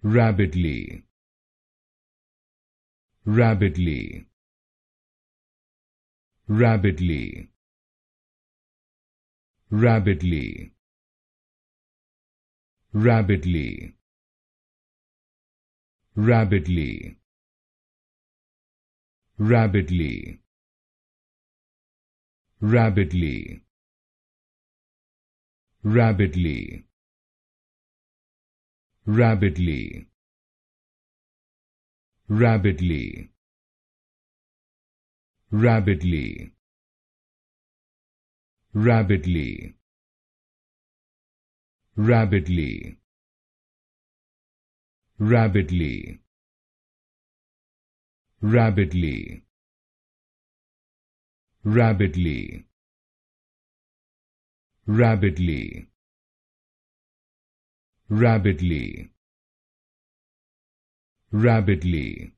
Rabidly, rabidly, rabidly, rabidly, rabidly, rabidly, rapidly, rapidly, rapidly, rapidly, rapidly, rapidly, rapidly, rapidly, rapidly, rapidly, rapidly, rapidly, rapidly, rapidly,